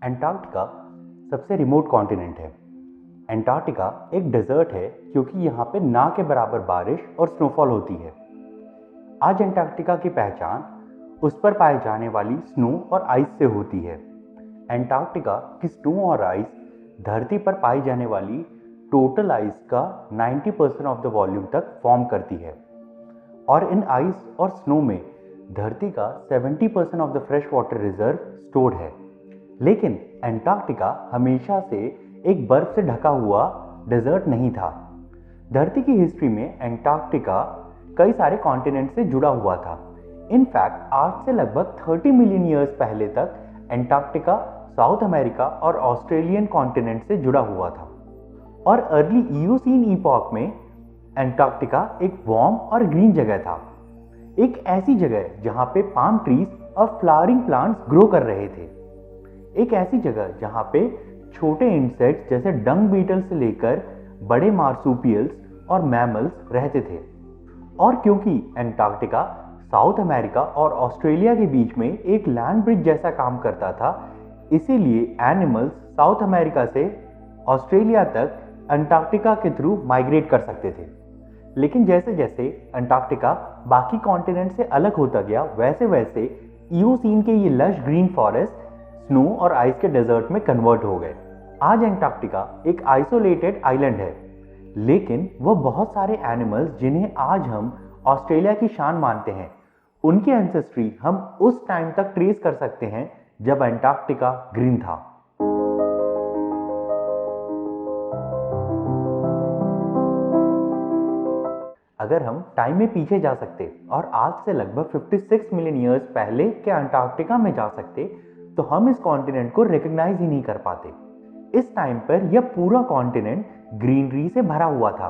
Antarctica सबसे remote continent है। Antarctica एक डेजर्ट है क्योंकि यहाँ पे ना के बराबर बारिश और स्नोफॉल होती है। आज एंटार्क्टिका की पहचान उस पर पाए जाने वाली स्नो और आइस से होती है। एंटार्क्टिका की स्नो और आइस धरती पर पाई जाने वाली टोटल आइस का 90% ऑफ द वॉल्यूम तक फॉर्म करती है और इन आइस और स्नो में धरती का 70% of the fresh water reserve stored है। लेकिन एंटार्क्टिका हमेशा से एक बर्फ से ढका हुआ डेजर्ट नहीं था। धरती की हिस्ट्री में एंटार्क्टिका कई सारे कॉन्टिनेंट से जुड़ा हुआ था। इनफैक्ट आज से लगभग 30 मिलियन ईयर्स पहले तक एंटार्क्टिका साउथ अमेरिका और ऑस्ट्रेलियन कॉन्टिनेंट से जुड़ा हुआ था और अर्ली इयोसीन ईपॉक में एंटार्क्टिका एक वार्म और ग्रीन जगह था, एक ऐसी जगह जहां पे पाम ट्रीज और फ्लावरिंग प्लांट्स ग्रो कर रहे थे, एक ऐसी जगह जहां पे छोटे इंसेक्ट्स जैसे डंग बीटल से लेकर बड़े मार्सुपियल्स और मैमल्स रहते थे। और क्योंकि एंटार्क्टिका साउथ अमेरिका और ऑस्ट्रेलिया के बीच में एक लैंड ब्रिज जैसा काम करता था, इसीलिए एनिमल्स साउथ अमेरिका से ऑस्ट्रेलिया तक एंटार्क्टिका के थ्रू माइग्रेट कर सकते थे। लेकिन जैसे जैसे एंटार्क्टिका बाकी कॉन्टिनेंट से अलग होता गया, वैसे वैसे इयोसीन के ये लश ग्रीन फॉरेस्ट स्नो और आइस के डेजर्ट में कन्वर्ट हो गए। आज एंटार्क्टिका एक आइसोलेटेड आइलैंड है, लेकिन वह बहुत सारे एनिमल्स जिन्हें आज हम ऑस्ट्रेलिया की शान मानते हैं, उनकी एंसेस्ट्री हम उस टाइम तक ट्रेस कर सकते हैं जब एंटार्क्टिका ग्रीन था। अगर हम टाइम में पीछे जा सकते और आज से लगभग 56 मिलियन ईयर्स पहले के एंटार्क्टिका में जा सकते, तो हम इस कॉन्टिनेंट को रिकॉग्नाइज ही नहीं कर पाते। इस टाइम पर यह पूरा कॉन्टिनेंट ग्रीनरी से भरा हुआ था।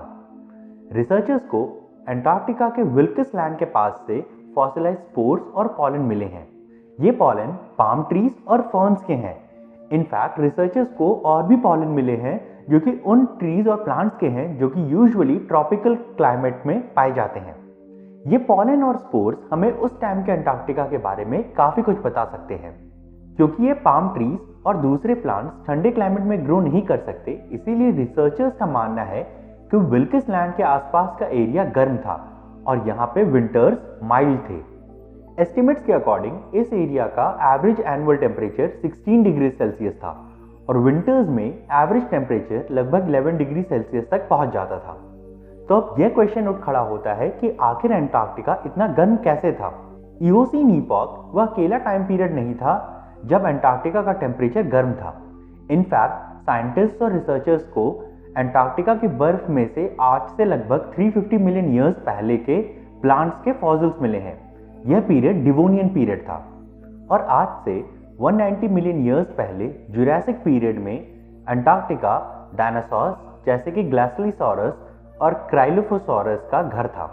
रिसर्चर्स को एंटार्क्टिका के विल्किस लैंड के पास से फॉसिलाइज्ड स्पोर्स और पॉलन मिले हैं। ये पॉलन पाम ट्रीज और फर्न्स के हैं। इनफैक्ट रिसर्चर्स को और भी पॉलन मिले हैं जो कि उन ट्रीज और प्लांट्स के हैं जो कि यूजुअली ट्रॉपिकल क्लाइमेट में पाए जाते हैं। ये पॉलन और स्पोर्स हमें उस टाइम के एंटार्क्टिका के बारे में काफी कुछ बता सकते हैं। क्योंकि ये पाम ट्रीज और दूसरे प्लांट्स ठंडे क्लाइमेट में ग्रो नहीं कर सकते, इसीलिए रिसर्चर्स का मानना है कि विल्किस लैंड के आसपास का एरिया गर्म था और यहाँ पे विंटर्स माइल्ड थे। एस्टिमेट्स के अकॉर्डिंग इस एरिया का average annual temperature 16 degree Celsius था और विंटर्स में एवरेज टेम्परेचर लगभग 11 डिग्री सेल्सियस तक पहुंच जाता था। तो अब यह क्वेश्चन उठ खड़ा होता है कि आखिर एंटार्क्टिका इतना गर्म कैसे था। इयोसीन ईपॉक वह अकेला टाइम पीरियड नहीं था जब एंटार्क्टिका का टेम्परेचर गर्म था। इनफैक्ट साइंटिस्ट और रिसर्चर्स को एंटार्क्टिका की बर्फ में से आज से लगभग 350 मिलियन ईयर्स पहले के प्लांट्स के फॉसिल्स मिले हैं। यह पीरियड डिवोनियन पीरियड था और आज से 190 मिलियन ईयर्स पहले जुरासिक पीरियड में एंटार्क्टिका डायनासोर्स जैसे कि ग्लासियोसॉरस और क्राइलोफोसॉरस का घर था।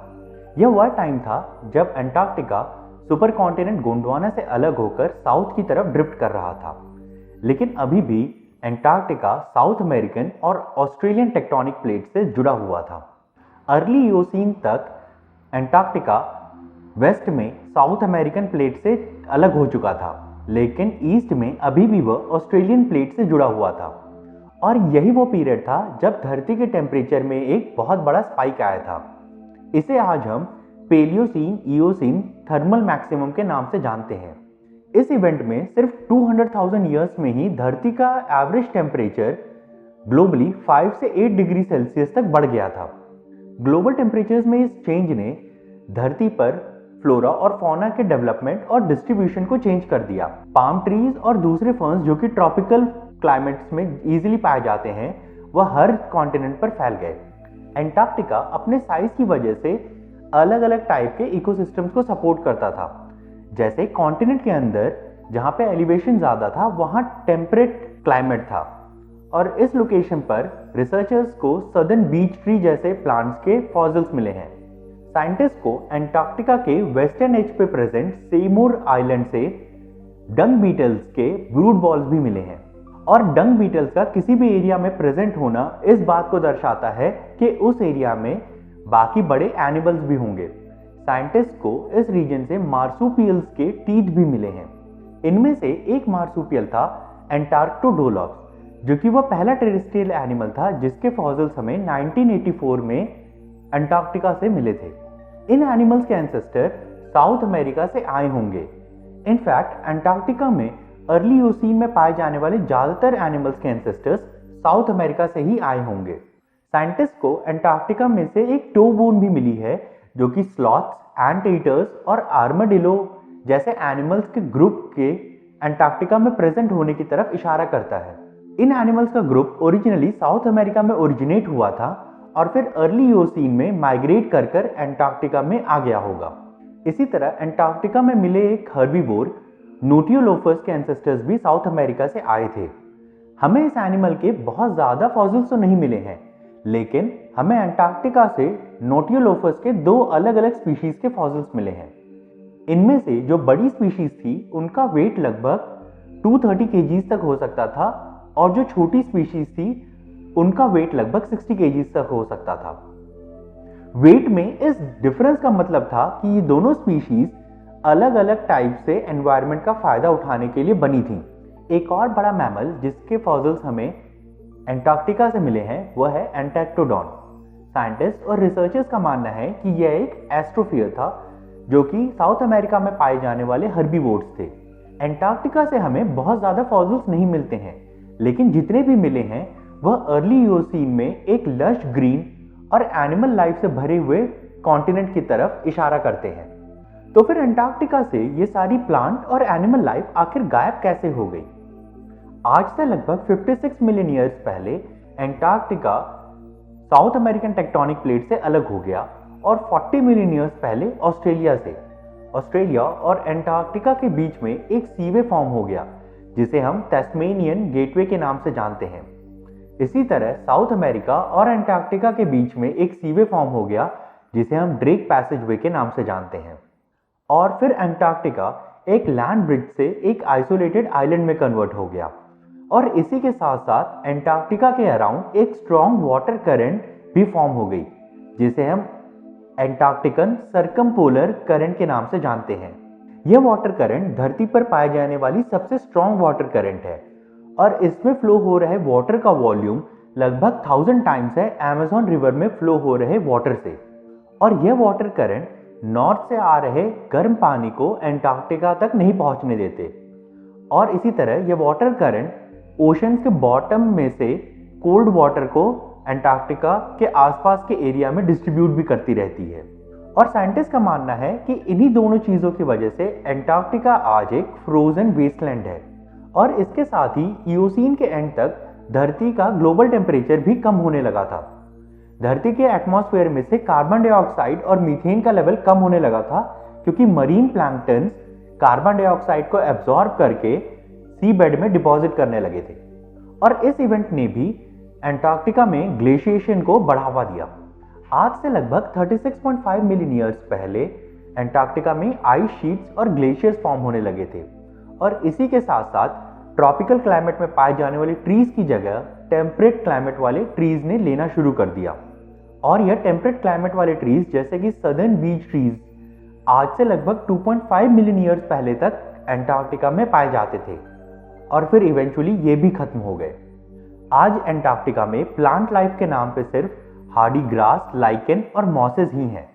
यह वह टाइम था जब एंटार्क्टिका सुपर कॉन्टिनेंट गोंडवाना से अलग होकर साउथ की तरफ ड्रिफ्ट कर रहा था। लेकिन अभी भी एंटार्क्टिका साउथ अमेरिकन और ऑस्ट्रेलियन टेक्टोनिक प्लेट से जुड़ा हुआ था। अर्ली इयोसीन तक एंटार्क्टिका वेस्ट में साउथ अमेरिकन प्लेट से अलग हो चुका था, लेकिन ईस्ट में अभी भी वह ऑस्ट्रेलियन प्लेट से जुड़ा हुआ था। और यही वो पीरियड था जब धरती के टेम्परेचर में एक बहुत बड़ा स्पाइक आया था। इसे आज हम पेलियोसीन इयोसीन थर्मल मैक्सिमम के नाम से जानते हैं। इस इवेंट में सिर्फ 200,000 ईयर्स में ही धरती का एवरेज टेम्परेचर ग्लोबली 5 से 8 डिग्री सेल्सियस तक बढ़ गया था। ग्लोबल टेम्परेचर्स में इस चेंज ने धरती पर फ्लोरा और फौना के डेवलपमेंट और डिस्ट्रीब्यूशन को चेंज कर दिया। पाम ट्रीज और दूसरे फर्न्स जो कि ट्रॉपिकल क्लाइमेट्स में इजीली पाए जाते हैं, वह हर कॉन्टिनेंट पर फैल गए। एंटार्क्टिका अपने साइज की वजह से अलग अलग टाइप के इकोसिस्टम्स को सपोर्ट करता था। जैसे कॉन्टिनेंट के अंदर जहाँ पे एलिवेशन ज़्यादा था, वहाँ टेम्परेट क्लाइमेट था और इस लोकेशन पर रिसर्चर्स को सदर्न बीच ट्री जैसे प्लांट्स के फॉसिल्स मिले हैं। साइंटिस्ट को एंटार्क्टिका के वेस्टर्न एज पे प्रेजेंट सेमोर आइलैंड से डंग बीटल्स के ब्रूड बॉल्स भी मिले हैं और डंग बीटल्स का किसी भी एरिया में प्रेजेंट होना इस बात को दर्शाता है कि उस एरिया में बाकी बड़े एनिमल्स भी होंगे। साइंटिस्ट को इस रीजन से मार्सुपियल्स के टीथ भी मिले हैं। इनमें से एक मार्सुपियल था एंटार्क्टोडोलॉप्स, जो कि वह पहला टेरेस्ट्रियल एनिमल था जिसके फॉसिल्स हमें 1984 में अंटार्कटिका से मिले थे। इन एनिमल्स के एंसेस्टर साउथ अमेरिका से आए होंगे। इनफैक्ट अंटार्कटिका में अर्ली ईओसीन में पाए जाने वाले ज्यादातर एनिमल्स के एंसेस्टर्स साउथ अमेरिका से ही आए होंगे। साइंटिस्ट को अंटार्कटिका में से एक टो बोन भी मिली है जो कि स्लॉथ्स, एंट ईटर्स और आर्माडिलो जैसे एनिमल्स के ग्रुप के अंटार्कटिका में प्रेजेंट होने की तरफ इशारा करता है। इन एनिमल्स का ग्रुप ओरिजिनली साउथ अमेरिका में ओरिजिनेट हुआ था और फिर अर्ली ईओसीन में माइग्रेट कर कर अंटार्कटिका में आ गया होगा। इसी तरह अंटार्कटिका में मिले एक हर्बीवोर नोटियोलोफस के एंसेस्टर्स भी साउथ अमेरिका से आए थे। हमें इस एनिमल के बहुत ज्यादा फॉसिल्स तो नहीं मिले हैं, लेकिन हमें अंटार्कटिका से नोटियोलोफस के 2 अलग अलग स्पीशीज के फॉसिल्स मिले हैं। इनमें से जो बड़ी स्पीशीज थी उनका वेट लगभग 230 केजीज तक हो सकता था और जो छोटी स्पीशीज थी उनका वेट लगभग 60 केजीज तक हो सकता था। वेट में इस डिफरेंस का मतलब था कि ये दोनों स्पीशीज अलग अलग टाइप से एनवायरनमेंट का फायदा उठाने के लिए बनी थी। एक और बड़ा मैमल जिसके फॉसिल्स हमें अंटार्कटिका से मिले हैं वह है एंटैक्टोडॉन। साइंटिस्ट और रिसर्चर्स का मानना है कि यह एक एस्ट्रोफियर था जो कि साउथ अमेरिका में पाए जाने वाले हर्बीवोर्स थे। अंटार्कटिका से हमें बहुत ज्यादा फॉसिल्स नहीं मिलते हैं, लेकिन जितने भी मिले हैं वह अर्ली ईओसीन में एक लश ग्रीन और एनिमल लाइफ से भरे हुए कॉन्टिनेंट की तरफ इशारा करते हैं। तो फिर अंटार्कटिका से ये सारी प्लांट और एनिमल लाइफ आखिर गायब कैसे हो गई? आज से लगभग 56 मिलियन ईयर्स पहले Antarctica south American tectonic plate से अलग हो गया और 40 मिलियन ईयर्स पहले ऑस्ट्रेलिया से। ऑस्ट्रेलिया और अंटार्कटिका के बीच में एक सीवे फॉर्म हो गया जिसे हम तस्मेनियन गेटवे के नाम से जानते हैं। इसी तरह साउथ अमेरिका और अंटार्कटिका के बीच में एक सीवे फॉर्म हो गया जिसे हम ड्रेक पैसेजवे के नाम से जानते हैं। और फिर अंटार्कटिका एक लैंड ब्रिज से एक आइसोलेटेड आइलैंड में कन्वर्ट हो गया और इसी के साथ साथ अंटार्कटिका के अराउंड एक स्ट्रॉन्ग वाटर करंट भी फॉर्म हो गई जिसे हम अंटार्कटिकन सर्कमपोलर करंट के नाम से जानते हैं। यह वाटर करंट धरती पर पाए जाने वाली सबसे स्ट्रॉन्ग वाटर करंट है और इसमें फ्लो हो रहे वाटर का वॉल्यूम लगभग 1000 टाइम्स है अमेज़न रिवर में फ्लो हो रहे वाटर से। और यह वाटर करंट नॉर्थ से आ रहे गर्म पानी को अंटार्कटिका तक नहीं पहुंचने देते और इसी तरह यह वाटर करंट ओशन के बॉटम में से कोल्ड वाटर को अंटार्कटिका के आसपास के एरिया में डिस्ट्रीब्यूट भी करती रहती है। और साइंटिस्ट का मानना है कि इन्हीं दोनों चीजों की वजह से अंटार्कटिका आज एक फ्रोजन वेस्टलैंड है और इसके साथ ही ईओसीन के एंड तक धरती का ग्लोबल टेम्परेचर भी कम होने लगा था। धरती के एटमॉस्फेयर में से कार्बन डाइऑक्साइड और मीथेन का लेवल कम होने लगा था क्योंकि मरीन प्लैंक्टन कार्बन डाइऑक्साइड को एब्जॉर्ब करके सी बेड में डिपॉजिट करने लगे थे। और इस इवेंट ने भी अंटार्कटिका में ग्लेशिएशन को बढ़ावा दिया। आज से लगभग 36.5 मिलियन ईयर्स पहले अंटार्कटिका में आइस शीट्स और ग्लेशियर्स फॉर्म होने लगे थे और इसी के साथ साथ ट्रॉपिकल क्लाइमेट में पाए जाने वाले ट्रीज की जगह टेम्परेट क्लाइमेट वाले ट्रीज ने लेना शुरू कर दिया। और यह टेम्परेट क्लाइमेट वाले ट्रीज जैसे कि सदर्न बीच ट्रीज आज से लगभग 2.5 मिलियन ईयर्स पहले तक अंटार्कटिका में पाए जाते थे और फिर इवेंचुअली ये भी खत्म हो गए। आज अंटार्कटिका में प्लांट लाइफ के नाम पे सिर्फ हार्डी ग्रास, लाइकेन और मॉसेस ही हैं।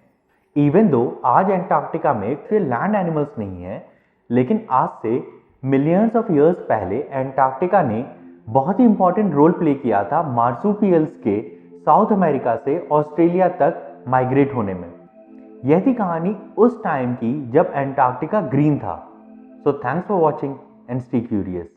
इवन दो आज अंटार्कटिका में फिर लैंड एनिमल्स नहीं है, लेकिन आज से मिलियंस ऑफ ईयर्स पहले अंटार्कटिका ने बहुत ही इंपॉर्टेंट रोल प्ले किया था मार्सुपियल्स के साउथ अमेरिका से ऑस्ट्रेलिया तक माइग्रेट होने में। यह थी कहानी उस टाइम की जब अंटार्कटिका ग्रीन था। So thanks for watching and stay curious.